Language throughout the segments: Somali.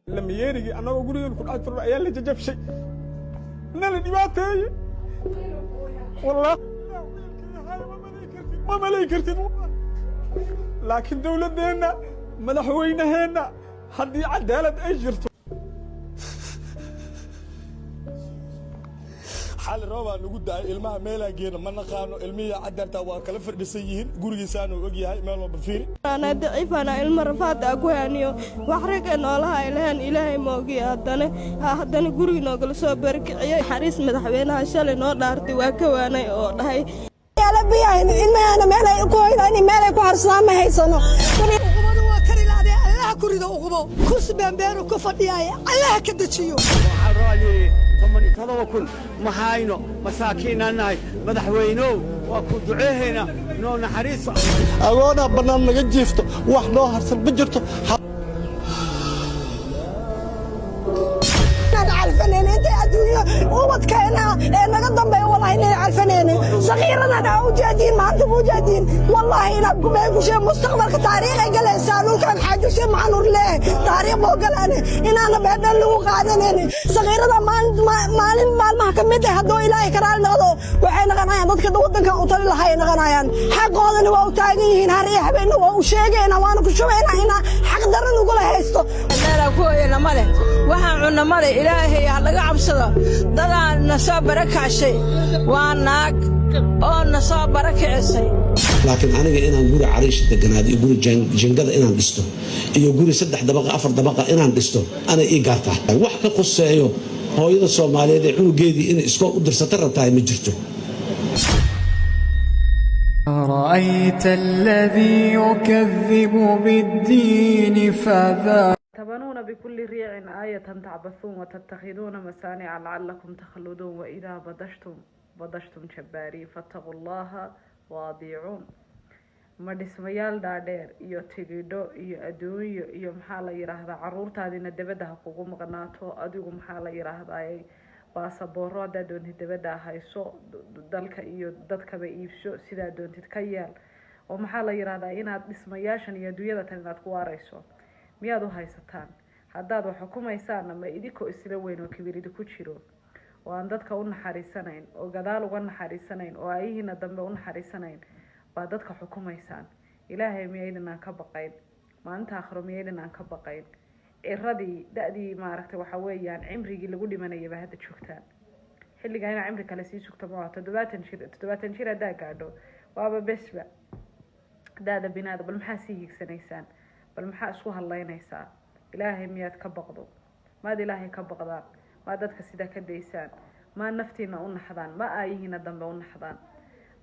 لما يرجع أنا أقول لك كل أكثر عيال اللي جاب شيء نال دبعتي والله ما مليكرتين والله لكن دولتنا مدحوينهنا هدي عدالة أجرته حال روبا نقول ده المها ميلا جينا ما نقانو المية عدالة وكلا فردسيين قولي سانو وجيها ميلا بفيري أنا ضعيف أنا المرفات أقوانيو وحرق إنه لها إلهن إلهي موجي هداني قولي نقول صبرك عيا حريص مدحوينها شال إنه دارتي وكوانا هاي يا لبي إن أنا ميلا يكوي أنا ميلا كوارسنا ما هي سنو الله كوريدو أقوم كوس بامبيرو كفدياي الله كدتشيو حرالي طمني تلوكل محاينو مساكين الناي مدحوينو وكو دعيهنا نو نحريص أنا بنام نجيفته وحنا هرسل بجرته عارفنين انت ادويه وبدكينا naga dambeeyo wallahi inay عارفنين صغيرنا اوجادين ما انتم موجودين والله انا بقول شيء مستقبل تاريخ جلسان وكان حاجه شيء مع نور له تاريخ وقلان ان انا بعد لو قادنين صغيرنا ما كميده هدو الهي كرال نقدو waxay naqanayaan dadka wadanka u tali lahay naqanayaan xaqoodana waa u taagan yihiin hariya habeenna waa u sheegayna waana ku shubayna ina xaq daran ugu haysto meela kooyana male waxaan cunna male ilaahay laga cabsado dadaan nasoo barakaashay waa naag oo nasoo barakaysay laakiin aniga inaan guri cariish deganaad iyo guri jingada inaan dhisto iyo guri 3 dabaqa 4 dabaqa inaan dhisto ana ii gaarta wax ka qoseeyo hooyada Soomaaliyeed ee cunugeedii in iskool u dirsata rabtaa ma jirto رأيت الذي يكذب بالدين فذا تبنون بكل ريع آية تعبثون وتتخذون مسانع لعلكم تخلدون وإذا بدشتم جباري فاتقوا الله واطيعون ما dhismayaal dhaadheer iyo tigidho iyo adduunyo iyo maxaa la yiraahdaa caruurtaadina dabada ha kugu maqnaato adigu maxaa la yiraahdaa baasabooro hadaad doontid dabada hayso dalka iyo dadkaba iibso sidaa doontid ka yeel oo maxaa la yiraahdaa inaad dhismayaashan iyo adduunyada tan inaad ku waarayso miyaad u haysataan haddaad wax xukumaysaan ama idinkoo isla weyn oo kibiridi ku jiro oo aan dadka u naxariisanayn oo gadaal uga naxariisanayn oo ayahiina dambe u naxariisanayn baa dadka xukumaysaan ilaahay miyaydinaan ka baqayn maalinta aakhiro miyaydinaan ka baqayn ciradii da'dii maaragtay waxa weeyaan cimrigii lagu dhimanayay baa hadda joogtaan xilliga inaa cimri kale sii sugto ma 70 jir haddaa gaadho waaba besba daada binaada bal maxaa sii hiigsanaysaan bal maxaa isku hadlaynaysaa ilaahay miyaad ka baqdo maad ilaahay ka baqdaan maad dadka sida ka daysaan ma naftiina u naxdaan ma aayihiina dambe u naxdaan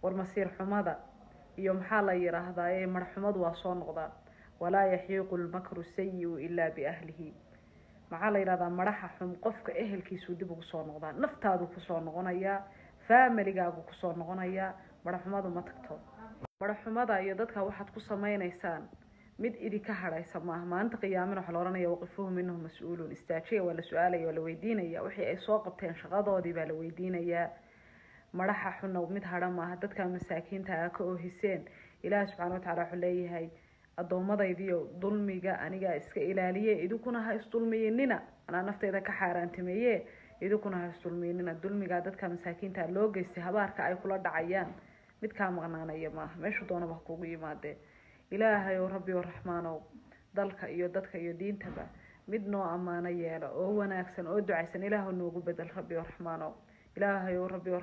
war masiir xumada iyo maxaa la yiraahdaa ee marxumadu waa soo noqdaa walaa yahiiqu al-makru sayyi'u illa bi ahlihi maxaa la yiraahdaa maraxa xum qofka ehelkiisu dib ugu soo noqdaa naftaadu ku soo noqonaya familygaagu ku soo noqonaya marxumadu ma tagto marxumada iyo dadka waxaad ku sameeynaysan mid idinka hadhaysa maanta qiyaamina waxa la oranaya waqifuhum innahum mas'uulun istaajiga wala su'aalaya wala weydiinaya wixii ay soo qabteen shaqadoodii baa la weydiinaya maraxa xunna mid hadha maaha dadka masaakiinta ka oohiseen ilaahay subxaanahu wa ta'aala wuxuu leeyahay adoomadaydiyo dulmiga aniga iska ilaaliye idinkuna ha isdulmiyinina ana naftayda ka xaaraantimeeye idinkuna ha isdulmiyinina dulmiga dadka masaakiinta loo geystay habaarka ay kula dhacayaan mid ka maqnaanaya maaha meesha doonaba kugu yimaade ilaahay oo rabbi oo raxmaano dalka iyo dadka iyo diintaba mid noo amaana yeelo oo wanaagsan oo ducaysan ilaahay noogu bedel rabbi oo raxmaano ilaahay oo rabbi oo